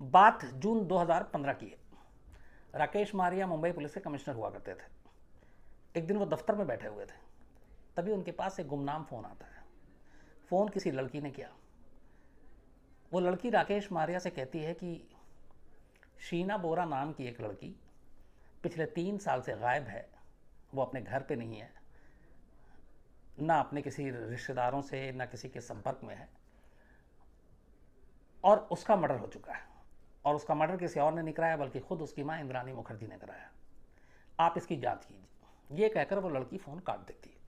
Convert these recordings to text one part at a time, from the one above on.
बात जून 2015 की है। राकेश मारिया मुंबई पुलिस के कमिश्नर हुआ करते थे। एक दिन वो दफ्तर में बैठे हुए थे, तभी उनके पास एक गुमनाम फ़ोन आता है। फ़ोन किसी लड़की ने किया। वो लड़की राकेश मारिया से कहती है कि शीना बोरा नाम की एक लड़की पिछले 3 साल से गायब है। वो अपने घर पे नहीं है, ना अपने किसी रिश्तेदारों से ना किसी के संपर्क में है, और उसका मर्डर हो चुका है। और उसका मर्डर किसी और ने नहीं कराया, बल्कि खुद उसकी माँ इंद्रानी मुखर्जी ने कराया। आप इसकी जांच कीजिए। ये कहकर वो लड़की फ़ोन काट देती है।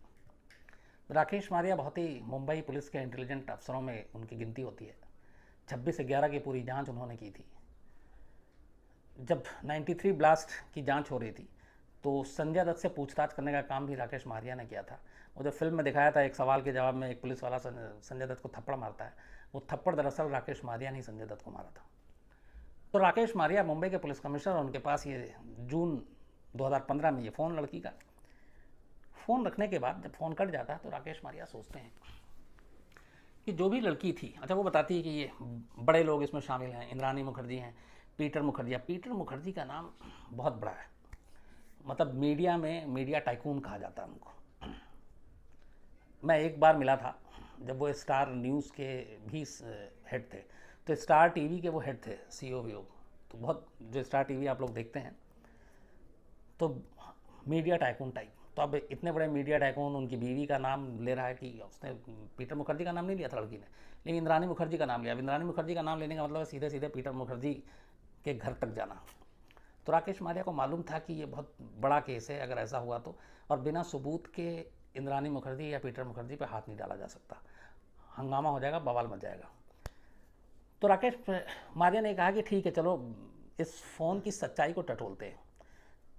राकेश मारिया बहुत ही मुंबई पुलिस के इंटेलिजेंट अफसरों में उनकी गिनती होती है। 26/11 की पूरी जांच उन्होंने की थी। जब 93 ब्लास्ट की जांच हो रही थी तो संजय दत्त से पूछताछ करने का काम भी राकेश मारिया ने किया था। वो जो फिल्म में दिखाया था, एक सवाल के जवाब में एक पुलिस वाला संजय दत्त को थप्पड़ मारता है, वो थप्पड़ दरअसल राकेश मारिया ने संजय दत्त को मारा था। तो राकेश मारिया मुंबई के पुलिस कमिश्नर, उनके पास ये जून 2015 में ये फ़ोन लड़की का। फ़ोन रखने के बाद जब फ़ोन कट जाता है तो राकेश मारिया सोचते हैं कि जो भी लड़की थी, अच्छा वो बताती है कि ये बड़े लोग इसमें शामिल हैं, इंद्रानी मुखर्जी हैं, पीटर मुखर्जी। पीटर मुखर्जी का नाम बहुत बड़ा है, मतलब मीडिया में मीडिया टाइकून कहा जाता है उनको। मैं एक बार मिला था जब वो स्टार न्यूज़ के भी हेड थे, तो स्टार टीवी के वो हेड थे, सीईओ वीओ। तो बहुत, जो स्टार टीवी आप लोग देखते हैं, तो मीडिया टाइकून टाइप। तो अब इतने बड़े मीडिया टाइकून उनकी बीवी का नाम ले रहा है कि उसने पीटर मुखर्जी का नाम नहीं लिया था लड़की ने, लेकिन इंद्रानी मुखर्जी का नाम लिया। अब इंद्रानी मुखर्जी का नाम लेने का मतलब है सीधे सीधे पीटर मुखर्जी के घर तक जाना। तो राकेश मारिया को मालूम था कि ये बहुत बड़ा केस है अगर ऐसा हुआ तो, और बिना सबूत के इंद्रानी मुखर्जी या पीटर मुखर्जी पे हाथ नहीं डाला जा सकता, हंगामा हो जाएगा, बवाल मच जाएगा। तो राकेश मारिया ने कहा कि ठीक है, चलो इस फ़ोन की सच्चाई को टटोलते हैं।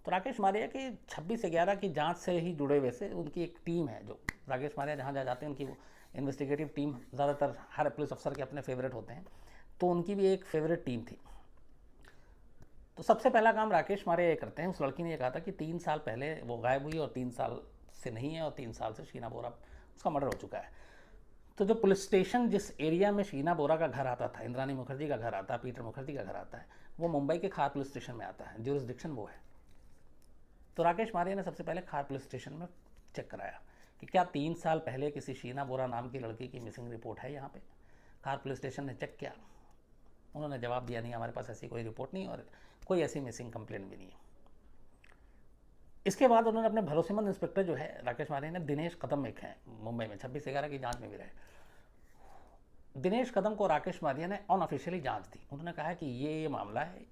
तो राकेश मारिया की 26/11 की जांच से ही जुड़े हुए से उनकी एक टीम है, जो राकेश मारिया जहाँ जहाँ जाते हैं उनकी वो इन्वेस्टिगेटिव टीम, ज़्यादातर हर पुलिस अफसर के अपने फेवरेट होते हैं, तो उनकी भी एक फेवरेट टीम थी। तो सबसे पहला काम राकेश मारिया ये करते हैं, उस लड़की ने ये कहा था कि 3 साल पहले वो गायब हुई और 3 साल से नहीं है, और 3 साल से शीना बोरा, उसका मर्डर हो चुका है। तो जो पुलिस स्टेशन जिस एरिया में शीना बोरा का घर आता था, इंद्रानी मुखर्जी का घर आता है, पीटर मुखर्जी का घर आता है, वो मुंबई के खार पुलिस स्टेशन में आता है, ज्यूरिसडिक्शन वो है। तो राकेश मारिया ने सबसे पहले खार पुलिस स्टेशन में चेक कराया कि क्या 3 साल पहले किसी शीना बोरा नाम की लड़की की मिसिंग रिपोर्ट है यहाँ पे। खार पुलिस स्टेशन ने चेक किया, उन्होंने जवाब दिया नहीं, हमारे पास ऐसी कोई रिपोर्ट नहीं और कोई ऐसी मिसिंग कंप्लेंट भी नहीं है। इसके बाद उन्होंने अपने भरोसेमंद इंस्पेक्टर जो है राकेश मारिया ने, दिनेश कदम एक हैं मुंबई में, 26/11 की जांच में भी रहे, दिनेश कदम को राकेश मारिया ने अनऑफिशियली जांच दी। उन्होंने कहा कि ये मामला है,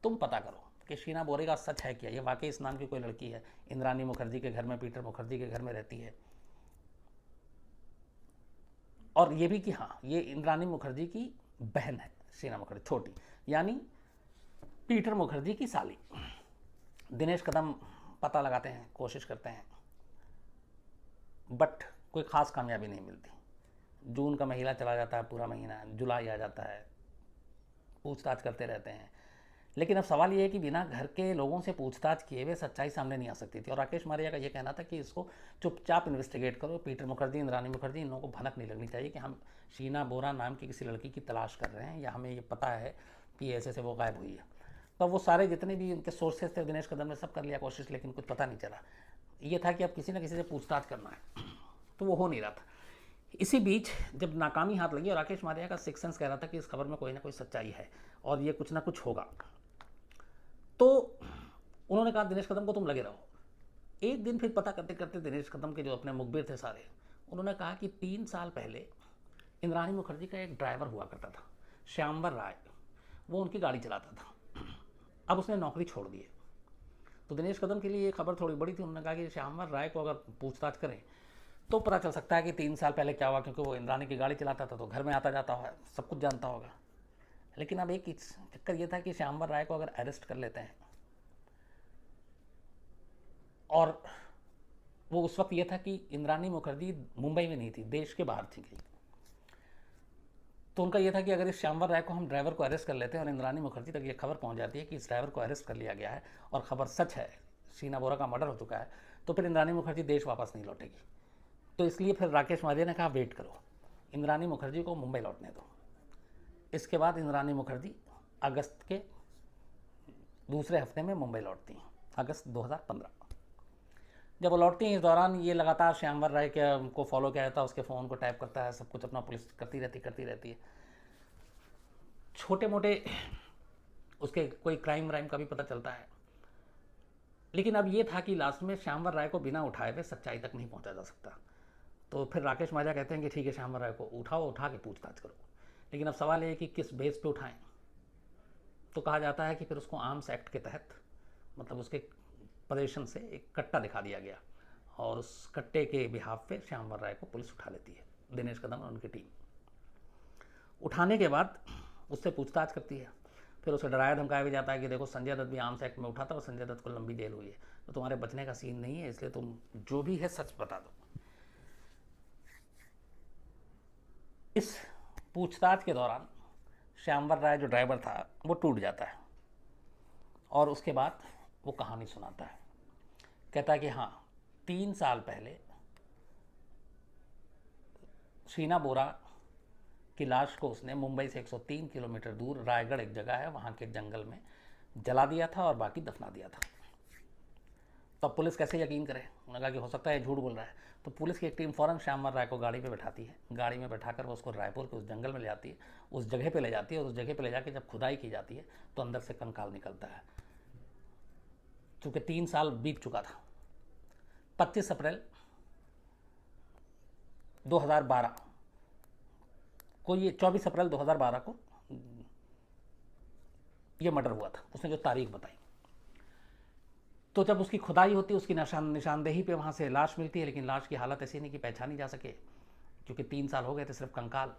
तुम पता करो कि शीना बोरे का सच है क्या, ये वाकई इस नाम की कोई लड़की है, इंद्रानी मुखर्जी के घर में, पीटर मुखर्जी के घर में रहती है, और ये भी कि हाँ, ये इंद्रानी मुखर्जी की बहन है, शीना मुखर्जी छोटी, यानी पीटर मुखर्जी की साली। दिनेश कदम पता लगाते हैं, कोशिश करते हैं, बट कोई ख़ास कामयाबी नहीं मिलती। जून का महीना चला जाता है, पूरा महीना, जुलाई आ जाता है, पूछताछ करते रहते हैं, लेकिन अब सवाल ये है कि बिना घर के लोगों से पूछताछ किए हुए सच्चाई सामने नहीं आ सकती थी। और राकेश मारिया का ये कहना था कि इसको चुपचाप इन्वेस्टिगेट करो, पीटर मुखर्जी, इंद्रानी मुखर्जी, इन लोगों को भनक नहीं लगनी चाहिए कि हम शीना बोरा नाम की किसी लड़की की तलाश कर रहे हैं, या हमें ये पता है कि ऐसे से वो गायब हुई है। तो वो सारे जितने भी उनके सोर्सेज थे दिनेश कदम ने सब कर लिया कोशिश, लेकिन कुछ पता नहीं चला। ये था कि अब किसी न किसी से पूछताछ करना है, तो वो हो नहीं रहा था। इसी बीच जब नाकामी हाथ लगी और राकेश मारिया का सिक्स सेंस कह रहा था कि इस खबर में कोई ना कोई सच्चाई है और ये कुछ ना कुछ होगा, तो उन्होंने कहा दिनेश कदम को तुम लगे रहो। एक दिन फिर पता करते करते दिनेश कदम के जो अपने मुखबिर थे सारे, उन्होंने कहा कि 3 साल पहले इंद्रानी मुखर्जी का एक ड्राइवर हुआ करता था, श्यामवर राय, वो उनकी गाड़ी चलाता था, अब उसने नौकरी छोड़ दी है। तो दिनेश कदम के लिए ये खबर थोड़ी बड़ी थी। उन्होंने कहा कि श्यामवर राय को अगर पूछताछ करें तो पता चल सकता है कि 3 साल पहले क्या हुआ, क्योंकि वो इंद्रानी की गाड़ी चलाता था तो घर में आता जाता होगा, सब कुछ जानता होगा। लेकिन अब एक चक्कर ये था कि श्यामवर राय को अगर अरेस्ट कर लेते हैं, और वो उस वक्त ये था कि इंद्रानी मुखर्जी मुंबई में नहीं थी, देश के बाहर थी कहीं, तो उनका यह था कि अगर इस श्यामवर राय को हम ड्राइवर को अरेस्ट कर लेते हैं और इंद्रानी मुखर्जी तक ये खबर पहुंच जाती है कि इस ड्राइवर को अरेस्ट कर लिया गया है और खबर सच है, शीना बोरा का मर्डर हो चुका है, तो फिर इंद्रानी मुखर्जी देश वापस नहीं लौटेगी। तो इसलिए फिर राकेश मारिया ने कहा वेट करो, इंद्रानी मुखर्जी को मुंबई लौटने दो। इसके बाद इंद्रानी मुखर्जी अगस्त के दूसरे हफ्ते में मुंबई लौटती हैं, अगस्त 2015। जब वो लौटती हैं इस दौरान ये लगातार श्यामवर राय के को फॉलो किया जाता है, उसके फ़ोन को टैप करता है, सब कुछ अपना पुलिस करती रहती है। छोटे मोटे उसके कोई क्राइम व्राइम का भी पता चलता है, लेकिन अब ये था कि लास्ट में श्यामवर राय को बिना उठाए हुए सच्चाई तक नहीं पहुंचा जा सकता। तो फिर राकेश मारिया कहते हैं कि ठीक है श्यामवर राय को उठा के पूछताछ करो। लेकिन अब सवाल ये है कि किस बेस पे उठाएं। तो कहा जाता है कि फिर उसको आर्म्स एक्ट के तहत, मतलब उसके पोजीशन से एक कट्टा दिखा दिया गया और उस कट्टे के बिहाफ पे श्यामवर राय को पुलिस उठा लेती है, दिनेश कदम और उनकी टीम। उठाने के बाद उससे पूछताछ करती है, फिर उसे डराया धमकाया भी जाता है कि देखो संजय दत्त भी आर्म्स एक्ट में उठा था और संजय दत्त को लंबी जेल हुई है, तो तुम्हारे बचने का सीन नहीं है, इसलिए तुम जो भी है सच बता दो। इस पूछताछ के दौरान श्यामवर राय जो ड्राइवर था वो टूट जाता है और उसके बाद वो कहानी सुनाता है। कहता है कि हाँ, 3 साल पहले शीना बोरा की लाश को उसने मुंबई से 103 किलोमीटर दूर रायगढ़ एक जगह है वहाँ के जंगल में जला दिया था और बाकी दफना दिया था। तब पुलिस कैसे यकीन करे? उन्होंने कहा कि हो सकता है झूठ बोल रहा है। तो पुलिस की एक टीम फ़ौरन श्यामवर राय को गाड़ी पे बैठाती है, गाड़ी में बैठाकर वो उसको रायपुर के उस जंगल में ले जाती है, उस जगह पे ले जाती है और उस जगह पे ले जाके जब खुदाई की जाती है तो अंदर से कंकाल निकलता है। चूँकि 3 साल बीत चुका था। 25 अप्रैल 2012 को, ये 24 अप्रैल 2012 को ये मर्डर हुआ था, उसने जो तारीख बताई। तो जब उसकी खुदाई होती है, उसकी निशानदेही पे वहाँ से लाश मिलती है, लेकिन लाश की हालत ऐसी नहीं कि पहचानी जा सके, क्योंकि 3 साल हो गए थे, सिर्फ कंकाल।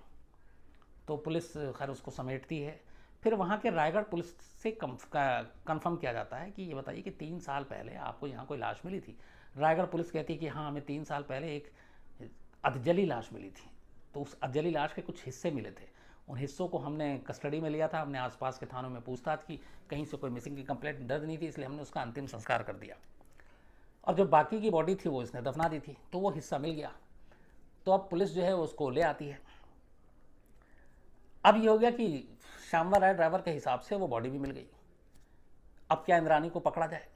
तो पुलिस खैर उसको समेटती है। फिर वहाँ के रायगढ़ पुलिस से कंफर्म किया जाता है कि ये बताइए कि 3 साल पहले आपको यहाँ कोई लाश मिली थी? रायगढ़ पुलिस कहती है कि हाँ, हमें 3 साल पहले एक अधजली लाश मिली थी। तो उस अधजली लाश के कुछ हिस्से मिले थे, उन हिस्सों को हमने कस्टडी में लिया था, हमने आसपास के थानों में पूछताछ की, कहीं से कोई मिसिंग की कंप्लेंट दर्ज नहीं थी, इसलिए हमने उसका अंतिम संस्कार कर दिया और जो बाकी की बॉडी थी वो इसने दफना दी थी, तो वो हिस्सा मिल गया। तो अब पुलिस जो है उसको ले आती है। अब ये हो गया कि श्यामवर राय ड्राइवर के हिसाब से वो बॉडी भी मिल गई। अब क्या इंद्रानी को पकड़ा जाए?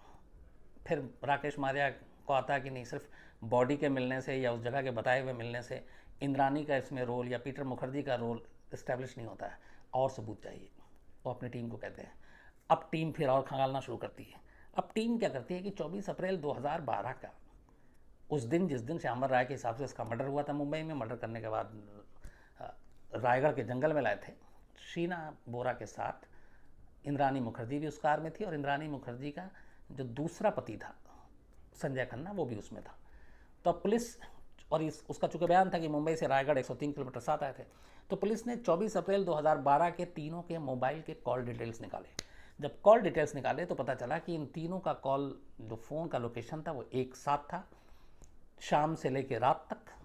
फिर राकेश मारिया को आता है कि नहीं, सिर्फ बॉडी के मिलने से या उस जगह के बताए हुए मिलने से इंद्रानी का इसमें रोल या पीटर मुखर्जी का रोल इस्टेब्लिश नहीं होता है, और सबूत चाहिए। वो अपनी टीम को कहते हैं। अब टीम फिर और खंगालना शुरू करती है। अब टीम क्या करती है कि 24 अप्रैल 2012 का उस दिन, जिस दिन श्यामवर राय के हिसाब से इसका मर्डर हुआ था मुंबई में, मर्डर करने के बाद रायगढ़ के जंगल में लाए थे, शीना बोरा के साथ इंद्रानी मुखर्जी भी उस कार में थी और इंद्रानी मुखर्जी का जो दूसरा पति था संजय खन्ना, वो भी उसमें था। तो पुलिस, और उसका चूँकि बयान था कि मुंबई से रायगढ़ 103 किलोमीटर साथ आए थे, तो पुलिस ने 24 अप्रैल 2012 के तीनों के मोबाइल के कॉल डिटेल्स निकाले। जब कॉल डिटेल्स निकाले तो पता चला कि इन तीनों का कॉल, जो फ़ोन का लोकेशन था वो एक साथ था, शाम से लेकर रात तक।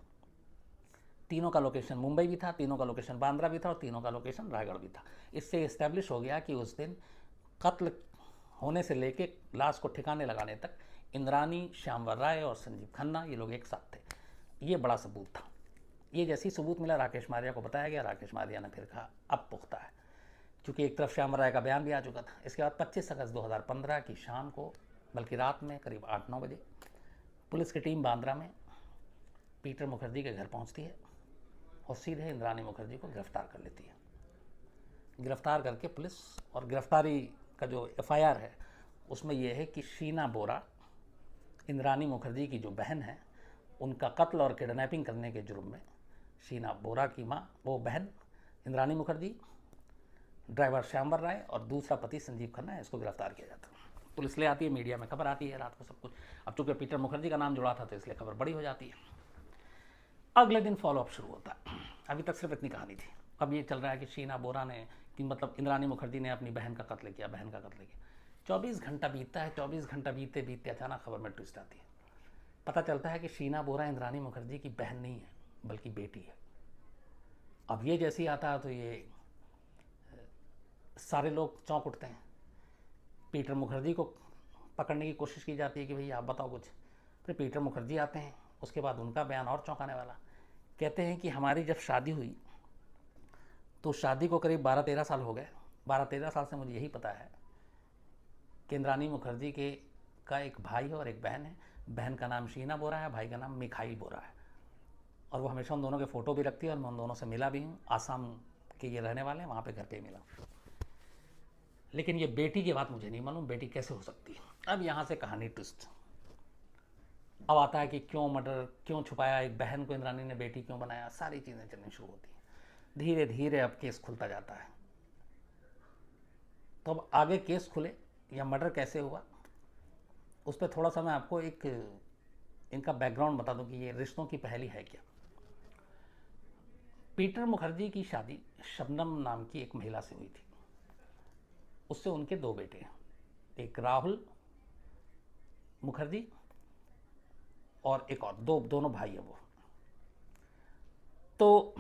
तीनों का लोकेशन मुंबई भी था, तीनों का लोकेशन बांद्रा भी था और तीनों का लोकेशन रायगढ़ भी था। इससे इस्टेब्लिश हो गया कि उस दिन कत्ल होने से लेके लाश को ठिकाने लगाने तक इंद्रानी, श्यामवर राय और संजीव खन्ना, ये लोग एक साथ थे। ये बड़ा सबूत था। ये जैसी सबूत मिला राकेश मारिया को बताया गया। राकेश मारिया ने फिर कहा अब पुख्ता है, क्योंकि एक तरफ श्यामवर राय का बयान भी आ चुका था। इसके बाद 25 अगस्त 2015 की शाम को, बल्कि रात में करीब 8-9 बजे, पुलिस की टीम बांद्रा में पीटर मुखर्जी के घर पहुंचती है और सीधे इंद्रानी मुखर्जी को गिरफ्तार कर लेती है। गिरफ्तार करके पुलिस, और गिरफ्तारी का जो FIR है उसमें यह है कि शीना बोरा, इंद्रानी मुखर्जी की जो बहन है, उनका कत्ल और किडनैपिंग करने के जुर्म में शीना बोरा की माँ, वो बहन इंद्रानी मुखर्जी, ड्राइवर श्यामवर राय और दूसरा पति संजीव खन्ना, इसको गिरफ्तार किया जाता है। पुलिस ले आती है, मीडिया में खबर आती है रात को सब कुछ। अब चूँकि पीटर मुखर्जी का नाम जुड़ा था तो इसलिए खबर बड़ी हो जाती है। अगले दिन फॉलोअप शुरू होता है। अभी तक सिर्फ इतनी कहानी थी। अब ये चल रहा है कि शीना बोरा ने, कि मतलब इंद्रानी मुखर्जी ने अपनी बहन का कत्ल किया, बहन का कत्ल किया। 24 घंटा बीतता है। 24 घंटा बीतते बीतते अचानक खबर में ट्विस्ट आती है। पता चलता है कि शीना बोरा इंद्रानी मुखर्जी की बहन नहीं है, बल्कि बेटी है। अब ये जैसे ही आता है तो ये सारे लोग चौंक उठते हैं। पीटर मुखर्जी को पकड़ने की कोशिश की जाती है कि भैया आप बताओ कुछ। फिर पीटर मुखर्जी आते हैं। उसके बाद उनका बयान और चौंकाने वाला। कहते हैं कि हमारी जब शादी हुई तो शादी को करीब 12-13 साल हो गए, 12-13 साल से मुझे यही पता है कि इंद्रानी मुखर्जी के का एक भाई है और एक बहन है। बहन का नाम शीना बोरा है, भाई का नाम मिखाइल बोरा है। और वो हमेशा उन दोनों के फ़ोटो भी रखती है और मैं उन दोनों से मिला भी हूँ। आसाम के ये रहने वाले हैं, वहाँ पे घर पे मिला। लेकिन ये बेटी की बात मुझे नहीं मालूम, बेटी कैसे हो सकती है। अब यहाँ से कहानी ट्विस्ट अब आता है कि क्यों मर्डर, क्यों छुपाया, एक बहन को इंद्रानी ने बेटी क्यों बनाया, सारी चीज़ें चलनी शुरू होती हैं। धीरे धीरे अब केस खुलता जाता है। तो अब आगे केस खुले या मर्डर कैसे हुआ, उस पर थोड़ा सा मैं आपको एक इनका बैकग्राउंड बता दूं कि ये रिश्तों की पहेली है क्या। पीटर मुखर्जी की शादी शबनम नाम की एक महिला से हुई थी। उससे उनके 2 बेटे हैं, एक राहुल मुखर्जी और एक और दोनों भाई हैं वो। तो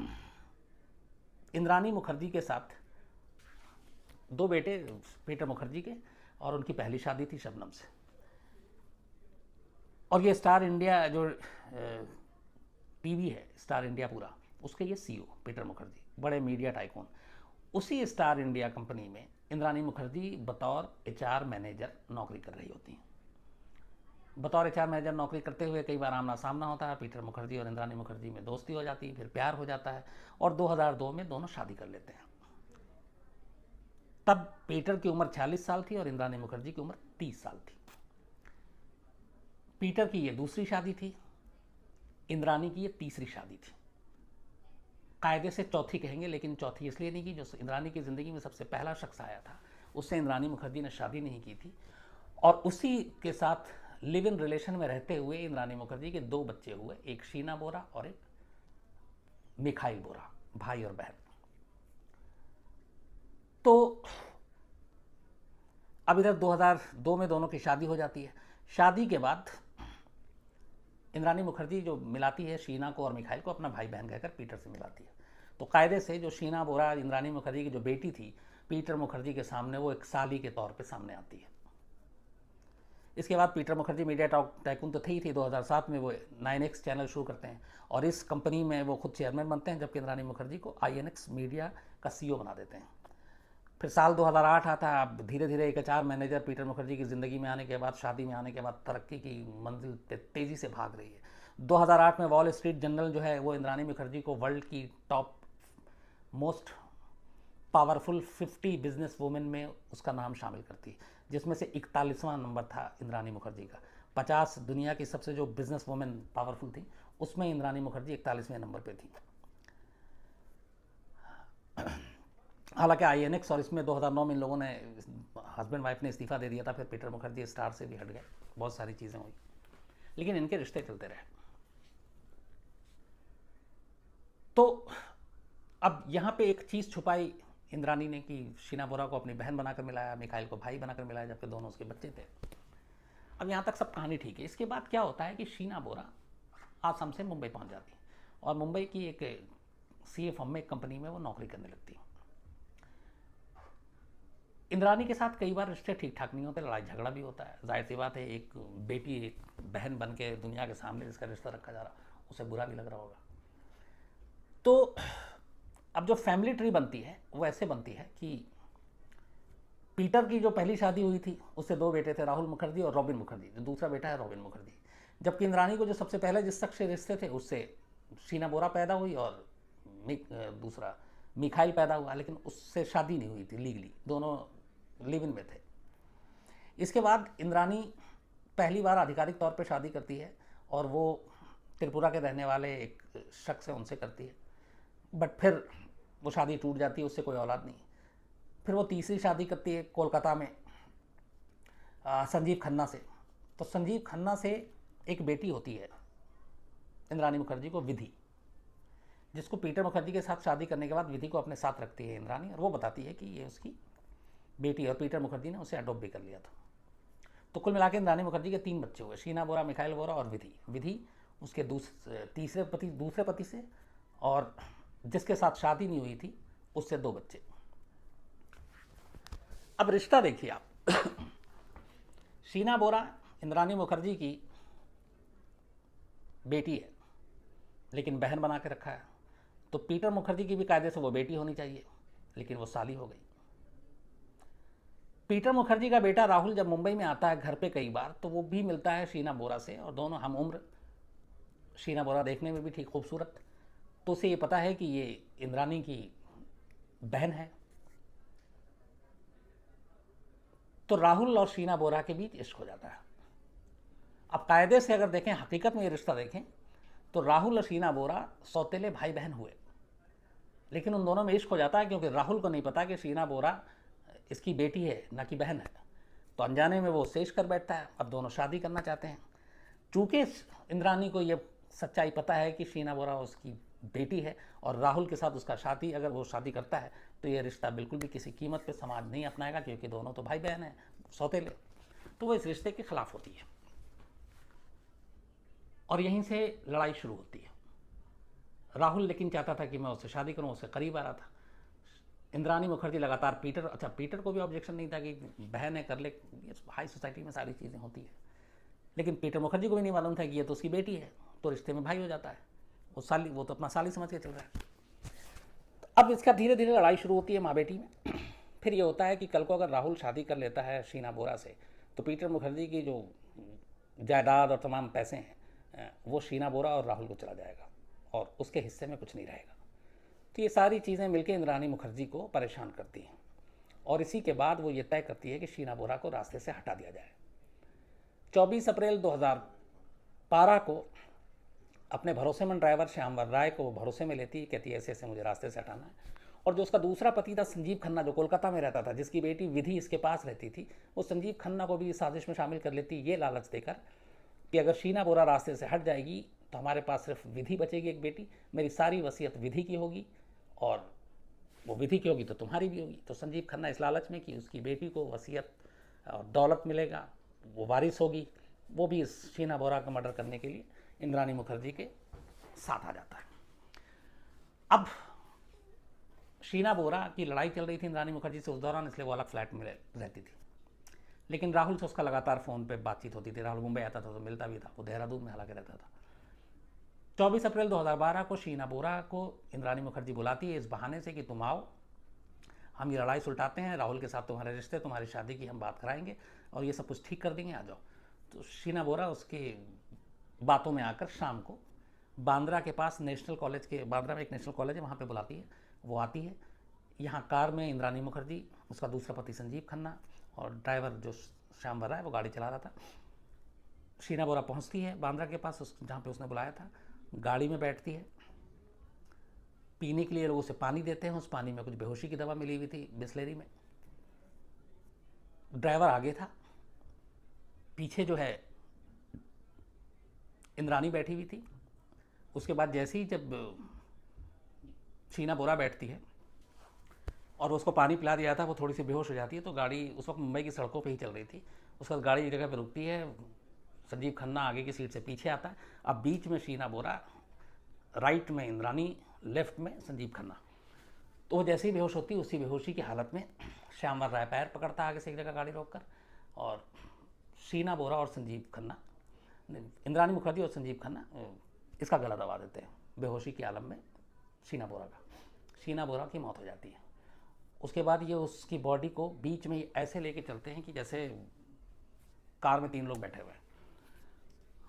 इंद्रानी मुखर्जी के साथ 2 बेटे पीटर मुखर्जी के, और उनकी पहली शादी थी शबनम से। और ये स्टार इंडिया जो टीवी है, स्टार इंडिया पूरा, उसके ये सीईओ पीटर मुखर्जी, बड़े मीडिया टाइकून। उसी स्टार इंडिया कंपनी में इंद्रानी मुखर्जी बतौर एचआर मैनेजर नौकरी कर रही होती हैं। बतौर एचआर मैनेजर नौकरी करते हुए कई बार आमना सामना होता है। पीटर मुखर्जी और इंद्रानी मुखर्जी में दोस्ती हो जाती है, फिर प्यार हो जाता है और 2002 में दोनों शादी कर लेते हैं। तब पीटर की उम्र 46 साल थी और इंद्रानी मुखर्जी की उम्र 30 साल थी। पीटर की ये दूसरी शादी थी, इंद्रानी की ये तीसरी शादी थी। कायदे से चौथी कहेंगे, लेकिन चौथी इसलिए नहीं की, जो इंद्रानी की ज़िंदगी में सबसे पहला शख्स आया था उससे इंद्रानी मुखर्जी ने शादी नहीं की थी। और उसी के साथ लिव इन रिलेशन में रहते हुए इंद्रानी मुखर्जी के 2 बच्चे हुए, एक शीना बोरा और एक मिखाइल बोरा, भाई और बहन। तो अब इधर 2002 में दोनों की शादी हो जाती है। शादी के बाद इंद्रानी मुखर्जी जो मिलाती है शीना को और मिखाइल को, अपना भाई बहन कहकर पीटर से मिलाती है। तो कायदे से जो शीना बोरा इंद्रानी मुखर्जी की जो बेटी थी, पीटर मुखर्जी के सामने वो एक साली के तौर पे सामने आती है। इसके बाद पीटर मुखर्जी मीडिया टाइकून तो थी 2007 में वो 9X चैनल शुरू करते हैं और इस कंपनी में वो खुद चेयरमैन बनते हैं, जबकि इंद्रानी मुखर्जी को INX मीडिया का CEO बना देते हैं। फिर साल 2008 आता है। अब धीरे धीरे एक एचआर मैनेजर पीटर मुखर्जी की ज़िंदगी में आने के बाद, शादी में आने के बाद तरक्की की मंजिल पे तेज़ी से भाग रही है। 2008 में वॉल स्ट्रीट जर्नल जो है वो इंद्रानी मुखर्जी को वर्ल्ड की top most powerful 50 business women में उसका नाम शामिल करती है, जिसमें से 41वां नंबर था इंद्रानी मुखर्जी का। 50 दुनिया की सबसे जो बिजनेस वुमेन पावरफुल थी, उसमें इंद्रानी मुखर्जी 41वें नंबर पे थी। हालांकि INX और इसमें 2009 में इन लोगों ने, हस्बैंड वाइफ ने इस्तीफा दे दिया था, फिर पीटर मुखर्जी स्टार से भी हट गए, बहुत सारी चीज़ें हुई, लेकिन इनके रिश्ते चलते रहे। तो अब यहाँ पे एक चीज़ छुपाई इंद्रानी ने कि शीना बोरा को अपनी बहन बनाकर मिलाया, मिखाइल को भाई बनाकर मिलाया, जबकि दोनों उसके बच्चे थे। अब यहाँ तक सब कहानी ठीक है। इसके बाद क्या होता है कि शीना बोरा आसाम से मुंबई पहुँच जाती है और मुंबई की एक CA फर्म में, एक कंपनी में वो नौकरी करने लगती है। इंद्रानी के साथ कई बार रिश्ते ठीक ठाक नहीं होते, लड़ाई झगड़ा भी होता है। जाहिर सी बात है, एक बेटी एक बहन बन के दुनिया के सामने जिसका रिश्ता रखा जा रहा, उसे बुरा भी लग रहा होगा। तो अब जो फैमिली ट्री बनती है वो ऐसे बनती है कि पीटर की जो पहली शादी हुई थी उससे 2 बेटे थे, राहुल मुखर्जी और रॉबिन मुखर्जी, जो दूसरा बेटा है रॉबिन मुखर्जी। जबकि इंद्रानी को जो सबसे पहले जिस शख्स से रिश्ते थे उससे शीना बोरा पैदा हुई और दूसरा मिखाइल पैदा हुआ, लेकिन उससे शादी नहीं हुई थी लीगली, दोनों लिव इन में थे। इसके बाद इंद्रानी पहली बार आधिकारिक तौर पे शादी करती है और वो त्रिपुरा के रहने वाले एक शख्स है उनसे करती है, बट फिर वो शादी टूट जाती है, उससे कोई औलाद नहीं। फिर वो तीसरी शादी करती है कोलकाता में संजीव खन्ना से। तो संजीव खन्ना से एक बेटी होती है इंद्रानी मुखर्जी को, विधि, जिसको पीटर मुखर्जी के साथ शादी करने के बाद विधि को अपने साथ रखती है इंद्रानी, और वो बताती है कि ये उसकी बेटी, और पीटर मुखर्जी ने उसे अडॉप्ट भी कर लिया था। तो कुल मिलाकर इंद्रानी मुखर्जी के 3 बच्चे हुए, शीना बोरा, मिखाइल बोरा और विधि उसके दूसरे पति से, और जिसके साथ शादी नहीं हुई थी उससे 2 बच्चे। अब रिश्ता देखिए आप शीना बोरा इंद्रानी मुखर्जी की बेटी है, लेकिन बहन बना के रखा है। तो पीटर मुखर्जी की भी कायदे से वो बेटी होनी चाहिए, लेकिन वो साली हो गई। पीटर मुखर्जी का बेटा राहुल जब मुंबई में आता है घर पे कई बार, तो वो भी मिलता है शीना बोरा से, और दोनों हम उम्र। शीना बोरा देखने में भी ठीक खूबसूरत, तो उसे ये पता है कि ये इंद्रानी की बहन है। तो राहुल और शीना बोरा के बीच इश्क हो जाता है। अब कायदे से अगर देखें, हकीकत में ये रिश्ता देखें, तो राहुल और शीना बोरा सौतेले भाई बहन हुए, लेकिन उन दोनों में इश्क हो जाता है क्योंकि राहुल को नहीं पता कि शीना बोरा इसकी बेटी है, ना कि बहन है। तो अनजाने में वो उससे इश्क कर बैठता है। अब दोनों शादी करना चाहते हैं। चूंकि इंद्रानी को ये सच्चाई पता है कि शीना बोरा उसकी बेटी है और राहुल के साथ उसका शादी, अगर वो शादी करता है तो ये रिश्ता बिल्कुल भी किसी कीमत पे समाज नहीं अपनाएगा, क्योंकि दोनों तो भाई बहन हैं सौतेले। तो वो इस रिश्ते के खिलाफ होती है और यहीं से लड़ाई शुरू होती है। राहुल लेकिन चाहता था कि मैं उससे शादी करूं, उससे करीब आ रहा था। इंद्रानी मुखर्जी लगातार पीटर को भी ऑब्जेक्शन नहीं था कि बहन है कर ले, हाई सोसाइटी में सारी चीज़ें होती है। लेकिन पीटर मुखर्जी को भी नहीं मालूम था कि ये तो उसकी बेटी है, तो रिश्ते में भाई हो जाता है। वो तो अपना साली समझ के चल रहा है। तो अब इसका धीरे धीरे लड़ाई शुरू होती है माँ बेटी में। फिर ये होता है कि कल को अगर राहुल शादी कर लेता है शीना बोरा से, तो पीटर मुखर्जी की जो जायदाद और तमाम पैसे हैं वो शीना बोरा और राहुल को चला जाएगा और उसके हिस्से में कुछ नहीं रहेगा। तो ये सारी चीज़ें मिलकर इंद्रानी मुखर्जी को परेशान करती हैं और इसी के बाद वो ये तय करती है कि शीना बोरा को रास्ते से हटा दिया जाए। 24 अप्रैल 2012 को अपने भरोसेमंद ड्राइवर श्यामवर राय को भरोसे में लेती है, कहती है ऐसे ऐसे मुझे रास्ते से हटाना है। और जो उसका दूसरा पति था संजीव खन्ना, जो कोलकाता में रहता था, जिसकी बेटी विधि इसके पास रहती थी, वो संजीव खन्ना को भी इस साजिश में शामिल कर लेती, ये लालच देकर कि अगर शीना बोरा रास्ते से हट जाएगी तो हमारे पास सिर्फ विधि बचेगी एक बेटी, मेरी सारी वसीयत विधि की होगी और वो विधि की होगी तो तुम्हारी भी होगी। तो संजीव खन्ना इस लालच में कि उसकी बेटी को वसीयत और दौलत मिलेगा, वो वारिस होगी, वो भी इस शीना बोरा का मर्डर करने के लिए इंद्रानी मुखर्जी के साथ आ जाता है। अब शीना बोरा की लड़ाई चल रही थी इंद्रानी मुखर्जी से उस दौरान, इसलिए वो अलग फ्लैट में रहती थी। लेकिन राहुल से उसका लगातार फ़ोन पे बातचीत होती थी। राहुल मुंबई आता था तो मिलता भी था, वो देहरादून में हालांकि रहता था। 24 अप्रैल 2012 को शीना बोरा को इंद्रानी मुखर्जी बुलाती है इस बहाने से कि तुम आओ, हम ये लड़ाई सुलटाते हैं, राहुल के साथ तुम्हारे रिश्ते, तुम्हारी शादी की हम बात कराएंगे और ये सब कुछ ठीक कर देंगे, आ जाओ। तो शीना बोरा उसके बातों में आकर शाम को बांद्रा के पास नेशनल कॉलेज के, बांद्रा में एक नेशनल कॉलेज है, वहाँ पे बुलाती है। वो आती है, यहाँ कार में इंद्रानी मुखर्जी, उसका दूसरा पति संजीव खन्ना और ड्राइवर जो श्यामवर राय वो गाड़ी चला रहा था। शीना बोरा पहुँचती है बांद्रा के पास, जहाँ पे उसने बुलाया था। गाड़ी में बैठती है, पीने के लिए लोग उसे पानी देते हैं, उस पानी में कुछ बेहोशी की दवा मिली हुई थी बिस्लेरी में। ड्राइवर आगे था, पीछे जो है इंद्रानी बैठी हुई थी। उसके बाद जैसे ही जब शीना बोरा बैठती है और उसको पानी पिला दिया था, वो थोड़ी सी बेहोश हो जाती है। तो गाड़ी उस वक्त मुंबई की सड़कों पे ही चल रही थी। उसके बाद गाड़ी एक जगह पे रुकती है, संजीव खन्ना आगे की सीट से पीछे आता है। अब बीच में शीना बोरा, राइट में इंद्रानी, लेफ्ट में संजीव खन्ना। तो वो जैसे ही बेहोश होती है, उसी बेहोशी की हालत में श्यामवर राय पैर पकड़ता है आगे से एक जगह गाड़ी रोककर, और शीना बोरा और संजीव खन्ना, इंद्रानी मुखर्जी और संजीव खन्ना इसका गला दबा देते हैं बेहोशी की आलम में शीना बोरा का। शीना बोरा की मौत हो जाती है। उसके बाद ये उसकी बॉडी को बीच में ऐसे लेके चलते हैं कि जैसे कार में 3 लोग बैठे हुए हैं।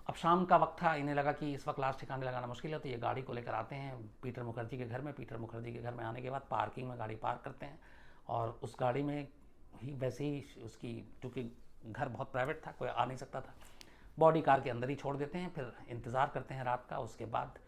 अब शाम का वक्त था, इन्हें लगा कि इस वक्त लाश ठिकाने लगाना मुश्किल है, तो ये गाड़ी को लेकर आते हैं पीटर मुखर्जी के घर में। पीटर मुखर्जी के घर में आने के बाद पार्किंग में गाड़ी पार्क करते हैं और उस गाड़ी में ही वैसे ही उसकी, चूँकि घर बहुत प्राइवेट था, कोई आ नहीं सकता था, बॉडी कार के अंदर ही छोड़ देते हैं। फिर इंतज़ार करते हैं रात का। उसके बाद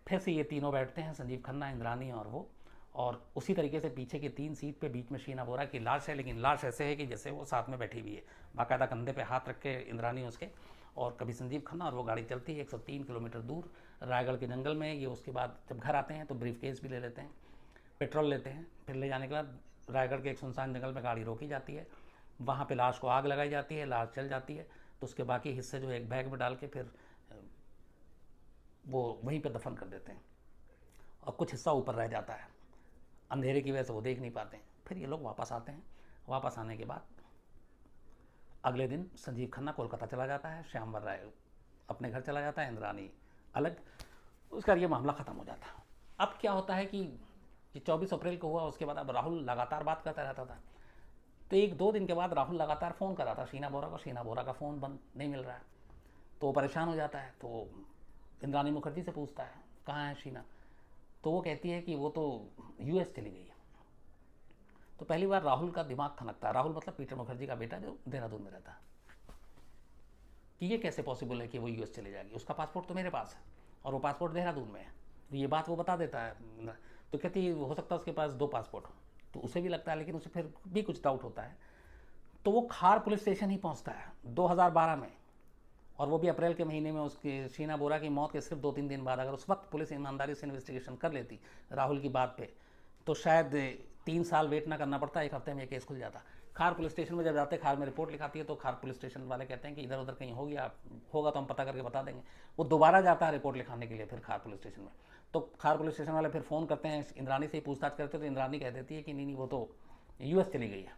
फिर से ये तीनों बैठते हैं, संजीव खन्ना, इंद्रानी और वो, और उसी तरीके से पीछे की 3 सीट पे बीच में शीना बोरा की लाश है, लेकिन लाश ऐसे है कि जैसे वो साथ में बैठी हुई है, बाकायदा कंधे पे हाथ रख के इंद्रानी उसके, और कभी संजीव खन्ना, और वो गाड़ी चलती है 103 किलोमीटर दूर रायगढ़ के जंगल में। ये उसके बाद जब घर आते हैं तो ब्रीफकेस भी ले लेते हैं, पेट्रोल लेते हैं। फिर ले जाने के बाद रायगढ़ के एक सुनसान जंगल में गाड़ी रोकी जाती है, वहाँ पे लाश को आग लगाई जाती है, लाश जल जाती है। तो उसके बाकी हिस्से जो है एक बैग में डाल के फिर वो वहीं पे दफन कर देते हैं, और कुछ हिस्सा ऊपर रह जाता है, अंधेरे की वजह से वो देख नहीं पाते हैं। फिर ये लोग वापस आते हैं। वापस आने के बाद अगले दिन संजीव खन्ना कोलकाता चला जाता है, श्यामवर राय अपने घर चला जाता है, इंद्रानी अलग। उसका ये मामला ख़त्म हो जाता है। अब क्या होता है कि 24 अप्रैल को हुआ, उसके बाद अब राहुल लगातार बात करता रहता था। तो 1-2 दिन के बाद राहुल लगातार फ़ोन कर रहा था शीना बोरा को, शीना बोरा का फ़ोन बंद नहीं मिल रहा है। तो वो परेशान हो जाता है, तो इंद्राणी मुखर्जी से पूछता है कहाँ है शीना, तो वो कहती है कि वो तो यूएस चली गई है। तो पहली बार राहुल का दिमाग खनकता है, राहुल मतलब पीटर मुखर्जी का बेटा जो देहरादून में रहता है, कि ये कैसे पॉसिबल है कि वो यूएस चले जाएगी, उसका पासपोर्ट तो मेरे पास है और वो पासपोर्ट देहरादून में है। तो ये बात वो बता देता है। तो कहती है हो सकता है उसके पास 2 पासपोर्ट हो, तो उसे भी लगता है, लेकिन उसे फिर भी कुछ डाउट होता है। तो वो खार पुलिस स्टेशन ही पहुंचता है 2012 में, और वो भी अप्रैल के महीने में। उसकी शीना बोरा की मौत के सिर्फ 2-3 दिन बाद अगर उस वक्त पुलिस ईमानदारी से इन्वेस्टिगेशन कर लेती राहुल की बात पे, तो शायद 3 साल वेट ना करना पड़ता, 1 हफ्ते में ये केस खुल जाता। खार पुलिस स्टेशन में जब जाते, खार में रिपोर्ट लिखाती है, तो खार पुलिस स्टेशन वाले कहते हैं कि इधर उधर कहीं हो गया होगा तो हम पता करके बता देंगे। वो दोबारा जाता है रिपोर्ट लिखाने के लिए फिर खार पुलिस स्टेशन में। तो खार पुलिस स्टेशन वाले फिर फ़ोन करते हैं, इंद्राणी से ही पूछताछ करते हैं, तो इंद्राणी कह देती है कि नहीं वो तो यूएस चली गई है।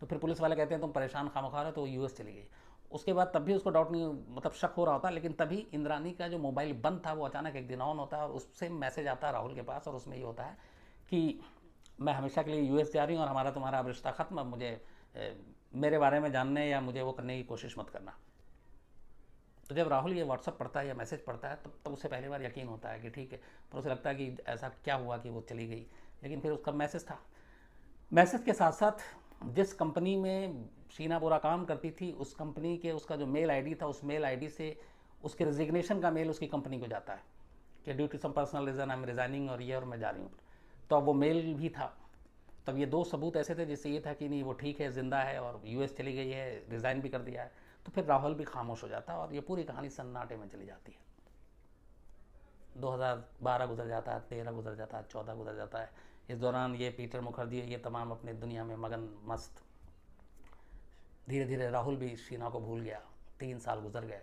तो फिर पुलिस वाले कहते हैं तुम परेशान खामखा रहे हो, तो यूएस चली गई। उसके बाद तब भी उसको डाउट नहीं, मतलब शक हो रहा होता, लेकिन तभी इंद्राणी का जो मोबाइल बंद था वो अचानक एक दिन ऑन होता है और उससे मैसेज आता है राहुल के पास, और उसमें ये होता है कि मैं हमेशा के लिए यूएस जा रही हूँ और हमारा तुम्हारा अब रिश्ता ख़त्म, अब मुझे मेरे बारे में जानने या मुझे वो करने की कोशिश मत करना। तो जब राहुल ये व्हाट्सअप पढ़ता है या मैसेज पढ़ता है, तब उसे पहली बार यकीन होता है कि ठीक है, पर उसे लगता है कि ऐसा क्या हुआ कि वो चली गई। लेकिन फिर उसका मैसेज था। मैसेज के साथ साथ जिस कंपनी में शीना बोरा काम करती थी, उस कंपनी के उसका जो मेल आईडी था, उस मेल आईडी से उसके रेजिग्नेशन का मेल उसकी कंपनी को जाता है कि due to some personal reason I am resigning और मैं जा रही हूँ। तो अब वो मेल भी था। तब ये 2 सबूत ऐसे थे जिससे ये था कि नहीं वो ठीक है, ज़िंदा है और यूएस चली गई है, रिज़ाइन भी कर दिया है। तो फिर राहुल भी खामोश हो जाता है और ये पूरी कहानी सन्नाटे में चली जाती है। 2012 गुजर जाता है, 13 गुजर जाता है, 14 गुजर जाता है। इस दौरान ये पीटर मुखर्जी ये तमाम अपनी दुनिया में मगन मस्त। धीरे धीरे राहुल भी शीना को भूल गया। 3 साल गुजर गए।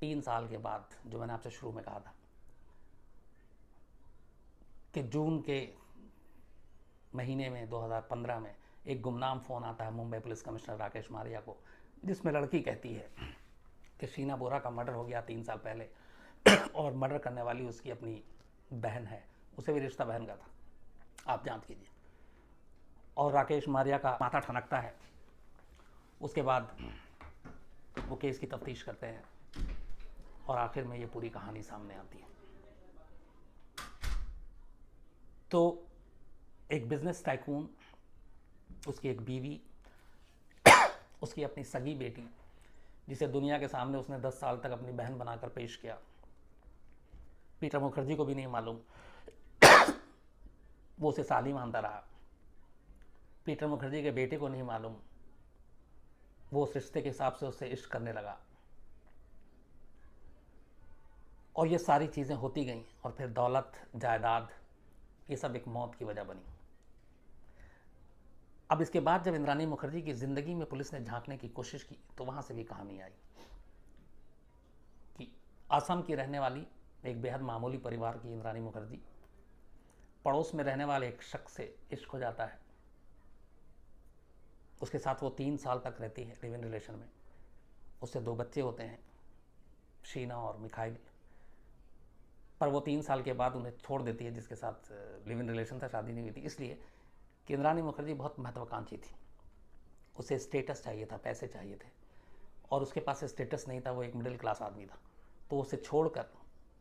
3 साल के बाद जो मैंने आपसे शुरू में कहा था कि जून के महीने में 2015 में एक गुमनाम फ़ोन आता है मुंबई पुलिस कमिश्नर राकेश मारिया को, जिसमें लड़की कहती है कि शीना बोरा का मर्डर हो गया 3 साल पहले और मर्डर करने वाली उसकी अपनी बहन है, उसे भी रिश्ता बहन का था, आप जांच कीजिए। और राकेश मारिया का माथा ठनकता है। उसके बाद वो केस की तफ्तीश करते हैं और आखिर में ये पूरी कहानी सामने आती है। तो एक बिजनेस टाइकून, उसकी एक बीवी, उसकी अपनी सगी बेटी, जिसे दुनिया के सामने उसने 10 साल तक अपनी बहन बनाकर पेश किया, पीटर मुखर्जी को भी नहीं मालूम, वो उसे साली मानता रहा। पीटर मुखर्जी के बेटे को नहीं मालूम, वो उस रिश्ते के हिसाब से उससे इश्क करने लगा। और ये सारी चीज़ें होती गईं और फिर दौलत, जायदाद, ये सब एक मौत की वजह बनी। अब इसके बाद जब इंद्राणी मुखर्जी की ज़िंदगी में पुलिस ने झांकने की कोशिश की, तो वहाँ से भी कहानी आई कि असम की रहने वाली एक बेहद मामूली परिवार की इंद्राणी मुखर्जी, पड़ोस में रहने वाले एक शख्स से इश्क हो जाता है। उसके साथ वो 3 साल तक रहती है लिव इन रिलेशन में। उससे 2 बच्चे होते हैं, शीना और मिखाइल। पर वो 3 साल के बाद उन्हें छोड़ देती है, जिसके साथ लिव इन रिलेशन था, शादी नहीं हुई थी, इसलिए कि इंद्राणी मुखर्जी बहुत महत्वाकांक्षी थी। उसे स्टेटस चाहिए था, पैसे चाहिए थे, और उसके पास स्टेटस नहीं था, वो एक मिडिल क्लास आदमी था। तो उसे छोड़कर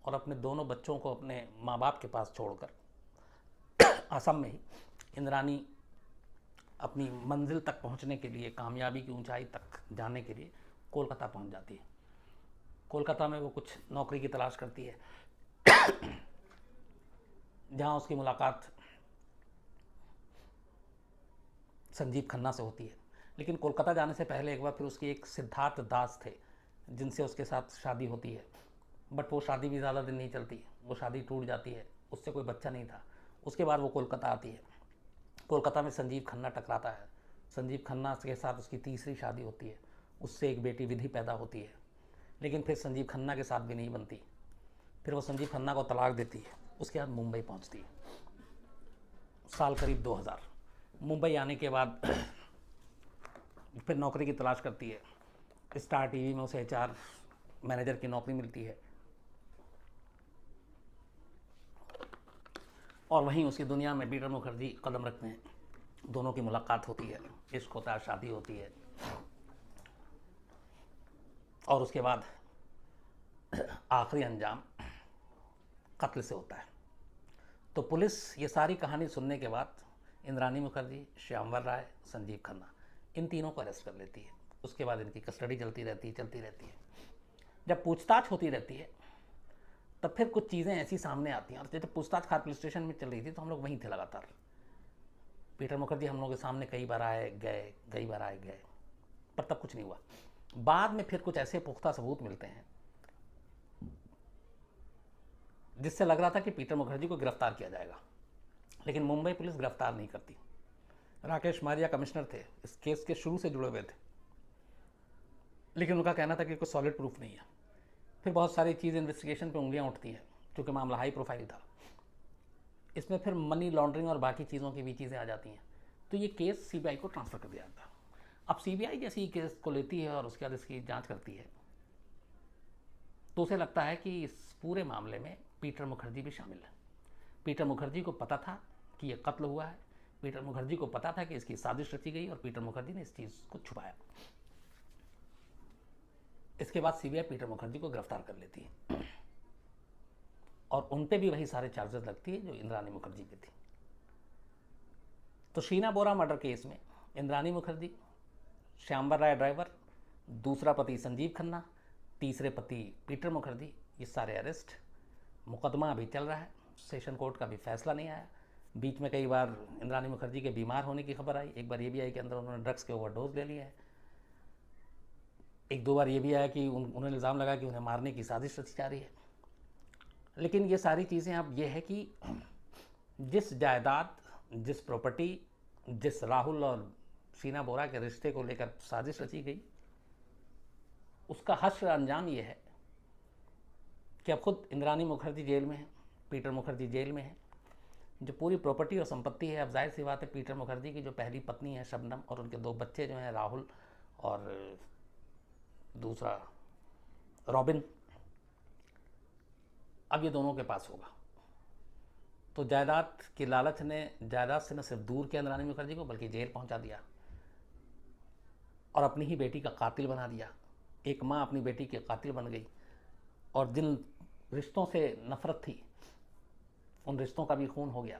और अपने दोनों बच्चों को अपने माँ बाप के पास छोड़कर असम में ही इंद्राणी अपनी मंजिल तक पहुंचने के लिए, कामयाबी की ऊंचाई तक जाने के लिए कोलकाता पहुंच जाती है। कोलकाता में वो कुछ नौकरी की तलाश करती है, जहां उसकी मुलाकात संजीव खन्ना से होती है। लेकिन कोलकाता जाने से पहले एक बार फिर उसकी एक सिद्धार्थ दास थे, जिनसे उसके साथ शादी होती है। बट वो शादी भी ज़्यादा दिन नहीं चलती, वो शादी टूट जाती है, उससे कोई बच्चा नहीं था। उसके बाद वो कोलकाता आती है। कोलकाता में संजीव खन्ना टकराता है। संजीव खन्ना के साथ उसकी तीसरी शादी होती है, उससे एक बेटी विधि पैदा होती है। लेकिन फिर संजीव खन्ना के साथ भी नहीं बनती, फिर वो संजीव खन्ना को तलाक देती है। उसके बाद मुंबई पहुंचती है, साल करीब 2000। मुंबई आने के बाद फिर नौकरी की तलाश करती है। स्टार टीवी में उसे HR मैनेजर की नौकरी मिलती है, और वहीं उसकी दुनिया में पीटर मुखर्जी कदम रखते हैं। दोनों की मुलाकात होती है, इश्क होता है, शादी होती है, और उसके बाद आखिरी अंजाम कत्ल से होता है। तो पुलिस ये सारी कहानी सुनने के बाद इंद्राणी मुखर्जी, श्यामवर राय, संजीव खन्ना, इन तीनों को अरेस्ट कर लेती है। उसके बाद इनकी कस्टडी चलती रहती है। जब पूछताछ होती रहती है तब फिर कुछ चीज़ें ऐसी सामने आती हैं। और जब पूछताछ खार पुलिस स्टेशन में चल रही थी तो हम लोग वहीं थे लगातार। पीटर मुखर्जी हम लोगों के सामने कई बार आए गए, पर तब कुछ नहीं हुआ। बाद में फिर कुछ ऐसे पुख्ता सबूत मिलते हैं जिससे लग रहा था कि पीटर मुखर्जी को गिरफ्तार किया जाएगा, लेकिन मुंबई पुलिस गिरफ्तार नहीं करती। राकेश मारिया कमिश्नर थे, इस केस के शुरू से जुड़े हुए थे, लेकिन उनका कहना था कि कोई सॉलिड प्रूफ नहीं है। फिर बहुत सारी चीज़ इन्वेस्टिगेशन पे उंगलियां उठती हैं, क्योंकि मामला हाई प्रोफाइल था। इसमें फिर मनी लॉन्ड्रिंग और बाकी चीज़ों की भी चीज़ें आ जाती हैं, तो ये केस सीबीआई को ट्रांसफ़र कर दिया जाता है। अब सीबीआई जैसे ही केस को लेती है और उसके बाद इसकी जांच करती है, तो उसे लगता है कि इस पूरे मामले में पीटर मुखर्जी भी शामिल है। पीटर मुखर्जी को पता था कि यह कत्ल हुआ है, पीटर मुखर्जी को पता था कि इसकी साजिश रची गई, और पीटर मुखर्जी ने इस चीज़ को छुपाया। इसके बाद सीबीआई पीटर मुखर्जी को गिरफ्तार कर लेती है, और उन पे भी वही सारे चार्जेस लगती है जो इंद्राणी मुखर्जी पे थी। तो शीना बोरा मर्डर केस में इंद्राणी मुखर्जी, श्यामवर राय ड्राइवर, दूसरा पति संजीव खन्ना, तीसरे पति पीटर मुखर्जी, ये सारे अरेस्ट। मुकदमा अभी चल रहा है, सेशन कोर्ट का भी फैसला नहीं आया। बीच में कई बार इंद्राणी मुखर्जी के बीमार होने की खबर आई, एक बार ये भी आई कि अंदर उन्होंने ड्रग्स के ओवरडोज ले लिया है। एक दो बार ये भी आया कि उन्होंने इल्ज़ाम लगा कि उन्हें मारने की साजिश रची जा रही है। लेकिन ये सारी चीज़ें अब ये है कि जिस जायदाद, जिस प्रॉपर्टी, जिस राहुल और शीना बोरा के रिश्ते को लेकर साजिश रची गई, उसका हश्र अंजाम ये है कि अब खुद इंद्राणी मुखर्जी जेल में है, पीटर मुखर्जी जेल में है। जो पूरी प्रॉपर्टी और संपत्ति है, अब जाहिर सी बात है पीटर मुखर्जी की जो पहली पत्नी है शबनम, और उनके दो बच्चे जो हैं राहुल और दूसरा रॉबिन, अब ये दोनों के पास होगा। तो जायदाद की लालच ने जायदाद से न सिर्फ दूर किया इंद्राणी मुखर्जी को, बल्कि जेल पहुंचा दिया और अपनी ही बेटी का कातिल बना दिया। एक माँ अपनी बेटी की कातिल बन गई, और जिन रिश्तों से नफरत थी उन रिश्तों का भी खून हो गया।